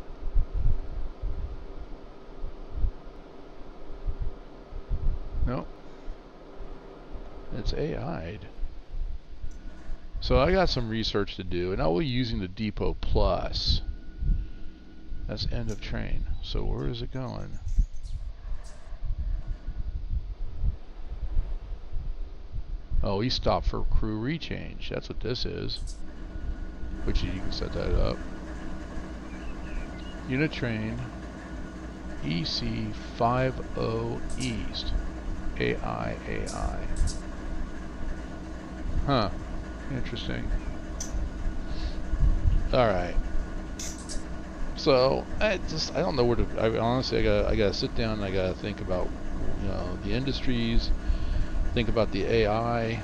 No. It's AI'd. So I got some research to do, and I will be using the Depot Plus. That's end of train. So where is it going? Oh, he stopped for crew rechange. That's what this is. Which you can set that up. Unit train. EC50 East. AI. Huh. Interesting. Alright. So, I don't know where to, honestly, I gotta sit down and I gotta think about, the industries, think about the AI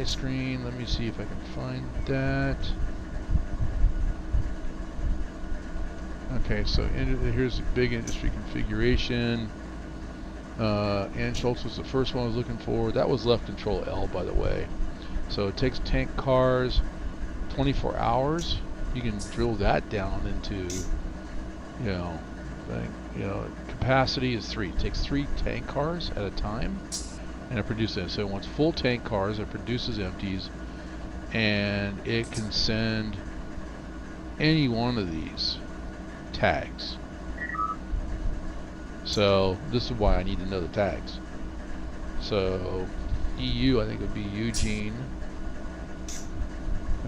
screen. Let me see if I can find that. Okay, so here's the big industry configuration. Ann Schultz was the first one I was looking for. That was left control L, by the way. So it takes tank cars 24 hours. You can drill that down into, capacity is 3. It takes 3 tank cars at a time, and it produces. So it wants full tank cars. It produces empties, and it can send any one of these tags. So this is why I need to know the tags. So EU, I think would be Eugene.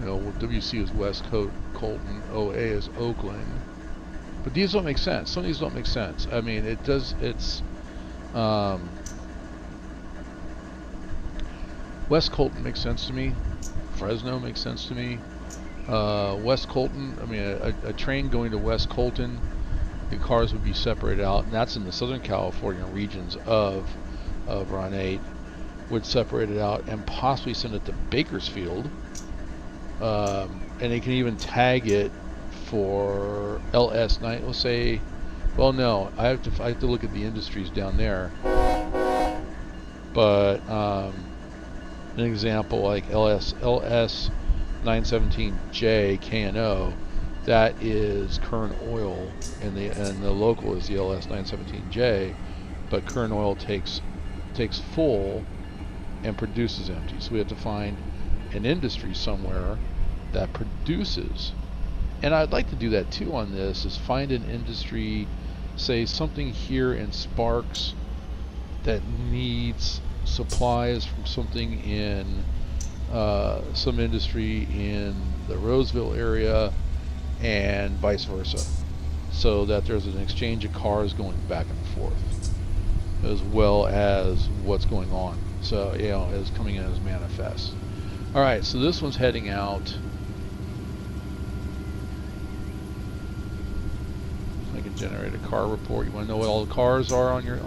WC is West Colton. OA is Oakland. But these don't make sense. Some of these don't make sense. I mean, it does. It's West Colton makes sense to me. Fresno makes sense to me. West Colton. I mean, a train going to West Colton, the cars would be separated out, and that's in the Southern California regions of Run 8. Would separate it out and possibly send it to Bakersfield. And they can even tag it for LS9. Let's say, well, no, I have to look at the industries down there. But an example like LS 917J KNO, that is Kern Oil, and the local is the LS 917J, but Kern Oil takes full and produces empty. So we have to find an industry somewhere that produces. And I'd like to do that too on this, is find an industry, say something here in Sparks that needs supplies from something in some industry in the Roseville area, and vice versa, so that there's an exchange of cars going back and forth, as well as what's going on. So, is coming in as manifest. Alright, so this one's heading out. I can generate a car report. You want to know what all the cars are on your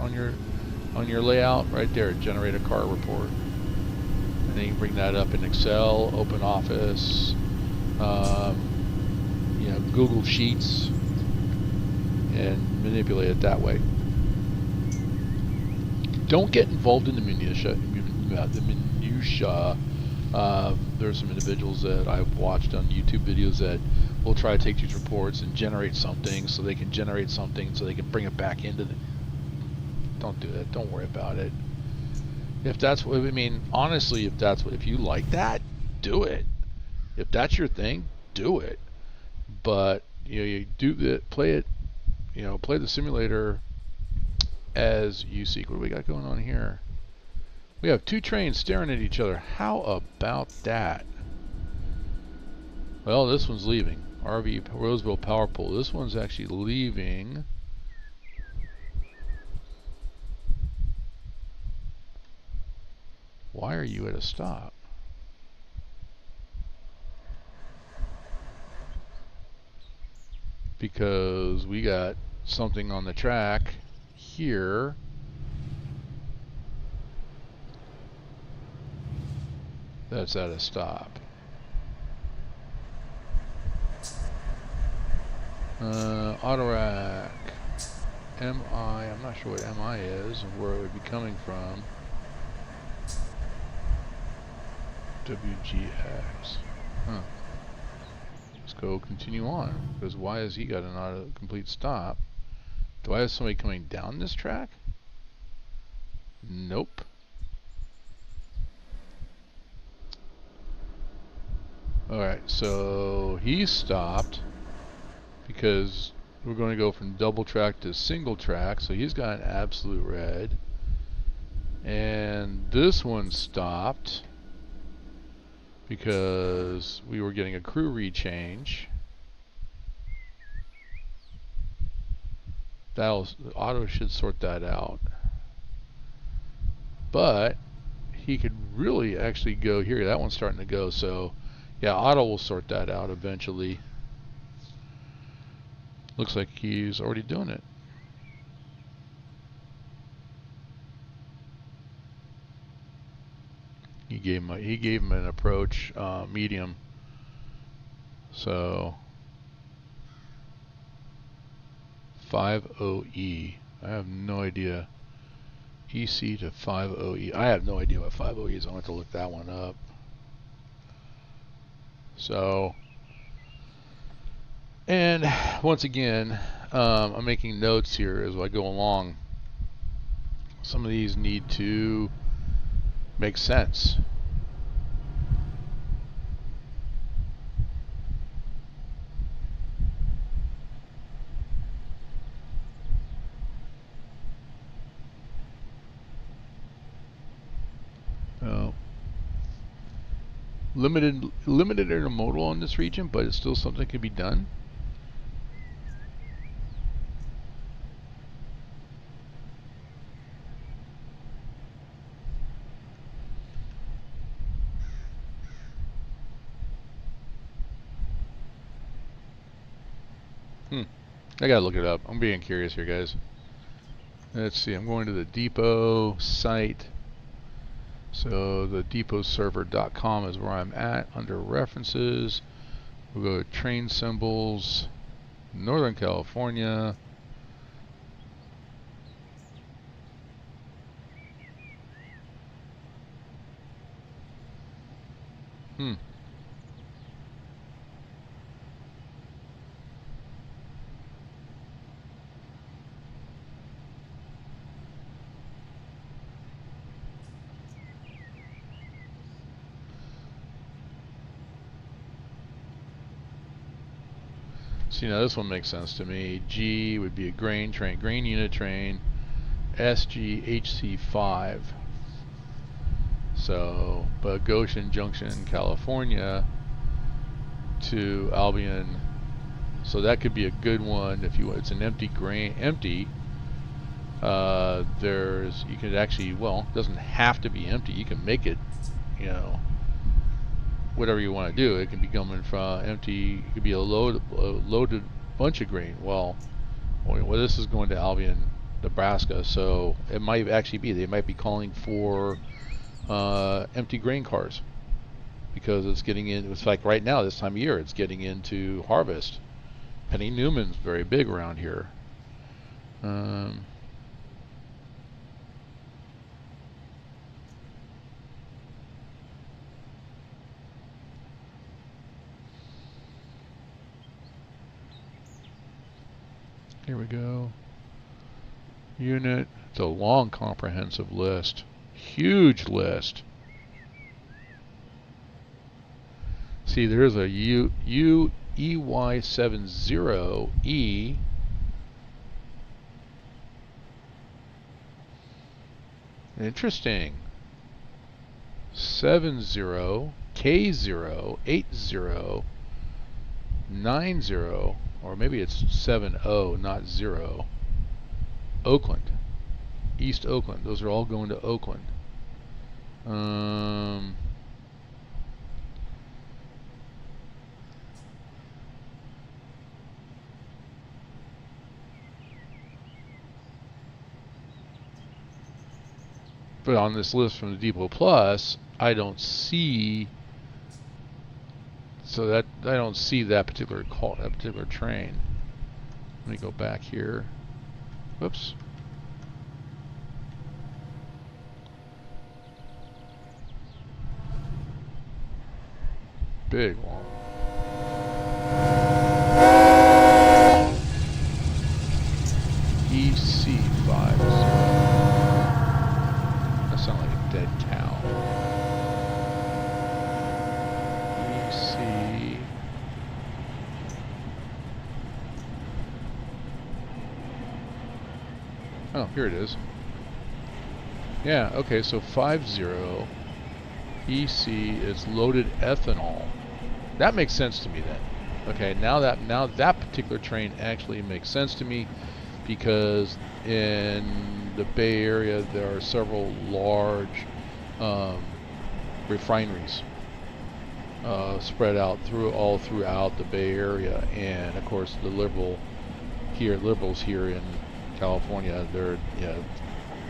layout? Right there, generate a car report. And then you can bring that up in Excel, Open Office, Google Sheets, and manipulate it that way. Don't get involved in the minutia. There's some individuals that I've watched on YouTube videos that will try to take these reports and generate something so they can bring it back into the... Don't do that. Don't worry about it. If that's what, honestly, if you like that, do it. If that's your thing, do it. But you do it, play the simulator as you seek. What do we got going on here? We have 2 trains staring at each other. How about that? Well, this one's leaving. RV Roseville Power Pole. This one's actually leaving. Why are you at a stop? Because we got something on the track here. That's at a stop. Autorack. MI. I'm not sure what MI is and where it would be coming from. WGX. Huh. Let's go continue on. Because why has he got an auto-complete stop? Do I have somebody coming down this track? Nope. Alright, so he stopped because we're going to go from double track to single track, so he's got an absolute red. And this one stopped because we were getting a crew rechange. auto should sort that out. But he could really actually go here. That one's starting to go. So yeah, auto will sort that out eventually. Looks like he's already doing it. He gave him an approach medium. So 50E. I have no idea. EC to 50E. I have no idea what 50E is. I'll have to look that one up. So, and once again, I'm making notes here as I go along. Some of these need to make sense. Limited intermodal on this region, but it's still something that can be done. I gotta look it up. I'm being curious here, guys. Let's see. I'm going to the depot site. So the depotserver.com is where I'm at. Under references, we'll go to train symbols, Northern California. See, now this one makes sense to me. G would be a grain train, grain unit train, SGHC5. So, but Goshen Junction, California to Albion. So that could be a good one if you. It's an empty grain, empty. You could actually, well, it doesn't have to be empty. You can make it, you know, whatever you want to do. It can be coming from empty. It could be a loaded bunch of grain. Well, this is going to Albion, Nebraska, so it might actually be. They might be calling for empty grain cars because it's getting in. It's like right now, this time of year, it's getting into harvest. Penny Newman's very big around here. Here we go. Unit. It's a long, comprehensive list. Huge list. See, there's a UEY70E. Interesting. 70, K0, 80, 90, or maybe it's 70, not 0. Oakland. East Oakland. Those are all going to Oakland. But on this list from the Depot Plus, I don't see. So that I don't see that particular train. Let me go back here. Whoops. Big one. EC50. That sounds like a dead cow. EC. Oh, here it is. Yeah, okay, so 50 EC is loaded ethanol. That makes sense to me then. Okay, now that particular train actually makes sense to me. because in the Bay Area there are several large um, refineries spread out all throughout the Bay Area, and of course the liberals here in California, they're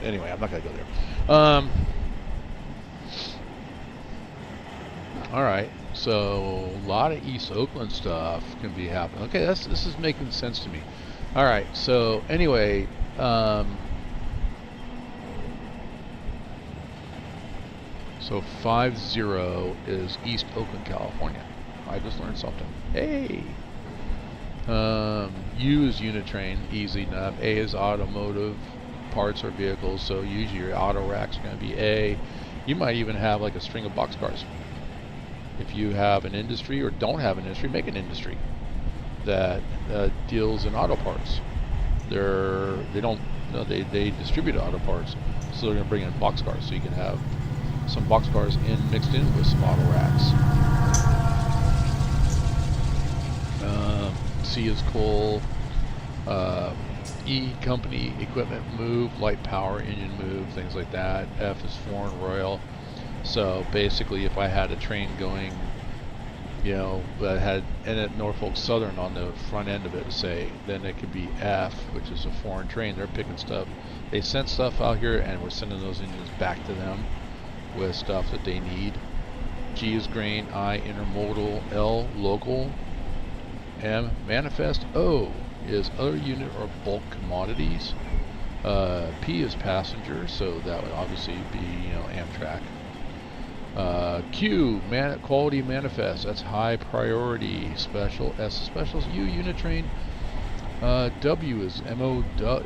anyway, I'm not gonna go there. All right, so a lot of East Oakland stuff can be happening. Okay, this is making sense to me. All right, so anyway, so 50 is East Oakland, California. I just learned something. Hey. U is unit train, easy enough. A is automotive parts or vehicles, so usually your auto racks are going to be A. You might even have like a string of boxcars. If you have an industry or don't have an industry, make an industry that deals in auto parts. They distribute auto parts, so they're going to bring in boxcars, so you can have some boxcars mixed in with some auto racks. C is coal. E, company, equipment move, light power, engine move, things like that. F is foreign, royal. So basically, if I had a train going, that had at Norfolk Southern on the front end of it, say, then it could be F, which is a foreign train. They're picking stuff. They sent stuff out here, and we're sending those engines back to them with stuff that they need. G is grain. I, intermodal. L, local. M, manifest. O is other unit or bulk commodities. P is passenger, so that would obviously be Amtrak. Q, quality manifest. That's high priority. Special. S is specials. U, unit train. W is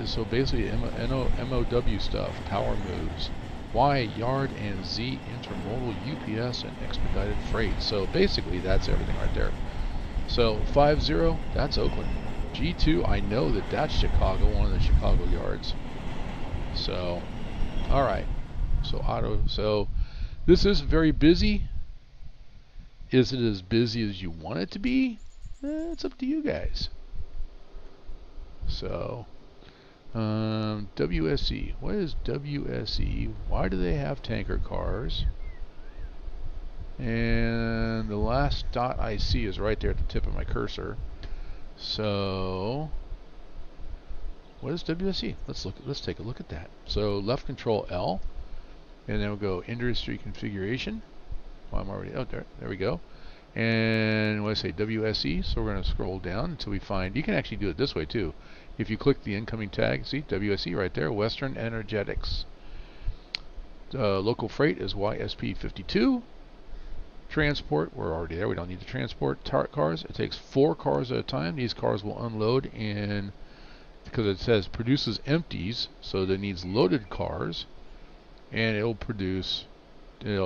so basically MOW stuff. Power moves. Y, yard, and Z, intermodal, UPS, and expedited freight. So basically, that's everything right there. So 50, that's Oakland. G2, I know that's Chicago, one of the Chicago yards. So, all right. So this is very busy. Is it as busy as you want it to be? It's up to you guys. So, WSE. What is WSE? Why do they have tanker cars? And the last dot I see is right there at the tip of my cursor. So, what is WSE? Let's take a look at that. So left control L, and then we'll go industry configuration. Well, I'm already out there. There we go. And what I say, WSE. So we're going to scroll down until we find. You can actually do it this way too. If you click the incoming tag, see WSE right there. Western Energetics. Local freight is YSP52. Transport, we're already there. We don't need to transport cars. It takes 4 cars at a time. These cars will unload in, because it says produces empties, so it needs loaded cars, and it'll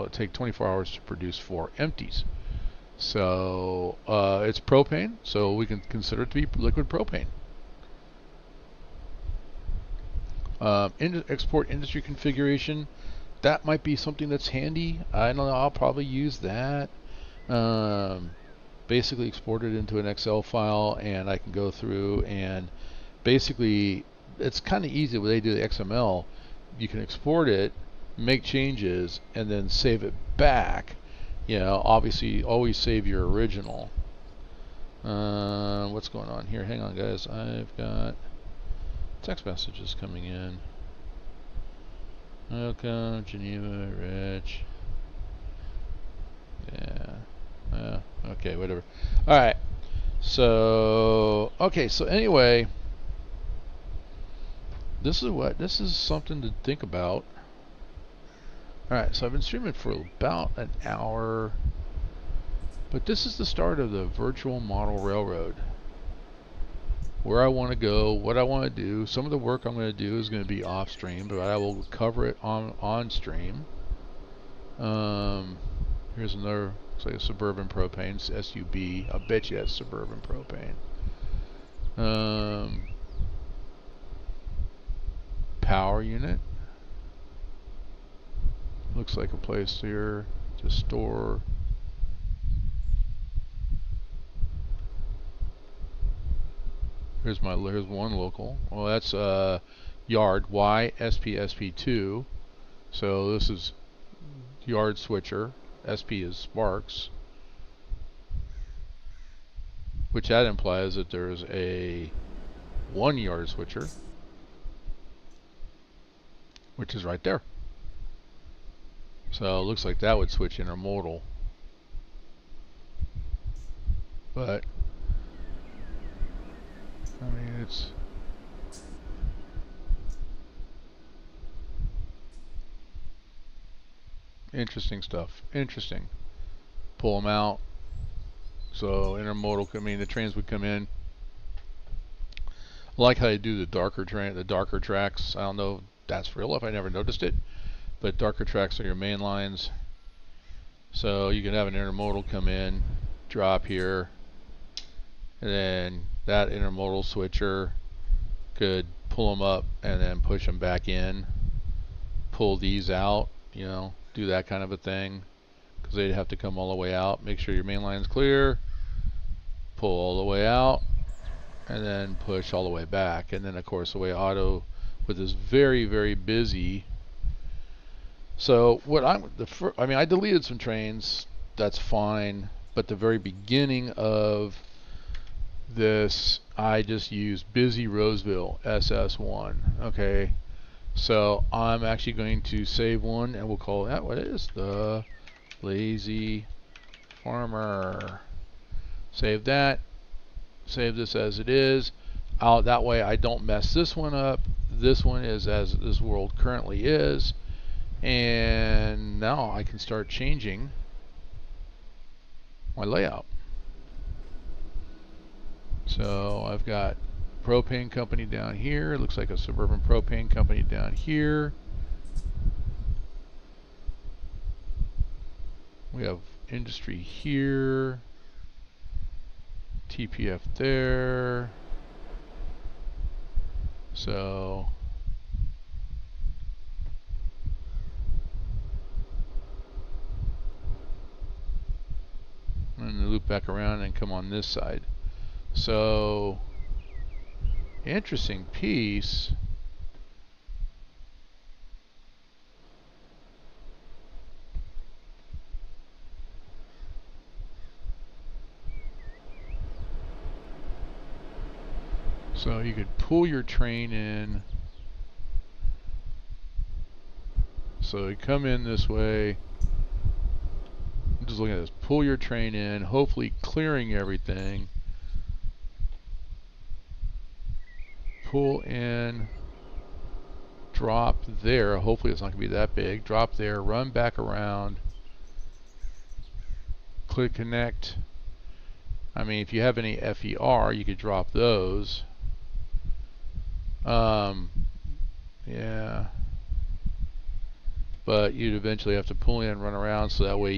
take 24 hours to produce 4 empties. So it's propane, so we can consider it to be liquid propane. Export industry configuration. That might be something that's handy. I don't know. I'll probably use that. Basically export it into an Excel file, and I can go through and basically it's kind of easy when they do the XML. You can export it, make changes, and then save it back. Obviously always save your original. What's going on here? Hang on, guys. I've got text messages coming in. Welcome, Geneva, Rich. Yeah. Okay, whatever. Alright. So anyway, this is something to think about. Alright, so I've been streaming for about an hour, but this is the start of the virtual model railroad. Where I want to go, what I want to do. Some of the work I'm going to do is going to be off stream, but I will cover it on stream. Here's another, looks like a suburban propane, it's SUB. I bet you that's suburban propane. Power unit. Looks like a place here to store. Here's one local. Well, that's yard YSPSP2. So this is yard switcher. SP is sparks, which that implies that there's a 1 yard switcher, which is right there. So it looks like that would switch intermodal. But I mean, it's interesting stuff. Interesting. Pull them out. So intermodal. I mean, the trains would come in. I like how they do the darker tracks. I don't know if that's real. If I never noticed it, but darker tracks are your main lines. So you can have an intermodal come in, drop here, and then that intermodal switcher could pull them up and then push them back in, pull these out, you know, do that kind of a thing, because they'd have to come all the way out. Make sure your main line's clear, pull all the way out, and then push all the way back. And then of course the way auto with this very, very busy. So what I mean, I deleted some trains, that's fine, but the very beginning of this I just used busy Roseville SS1. Okay, so I'm actually going to save one, and we'll call that what it is, the Lazy Farmer. Save that, save this as it is. That way I don't mess this one up. This one is as this world currently is, and now I can start changing my layout. So I've got propane company down here. It looks like a suburban propane company down here. We have industry here. TPF there. So I'm going to loop back around and come on this side. So interesting piece. So you could pull your train in. So you come in this way. I'm just looking at this. Pull your train in, hopefully clearing everything. Pull in, drop there. Hopefully it's not going to be that big. Drop there, run back around, click connect. I mean, if you have any FER, you could drop those. Yeah. But you'd eventually have to pull in, run around, so that way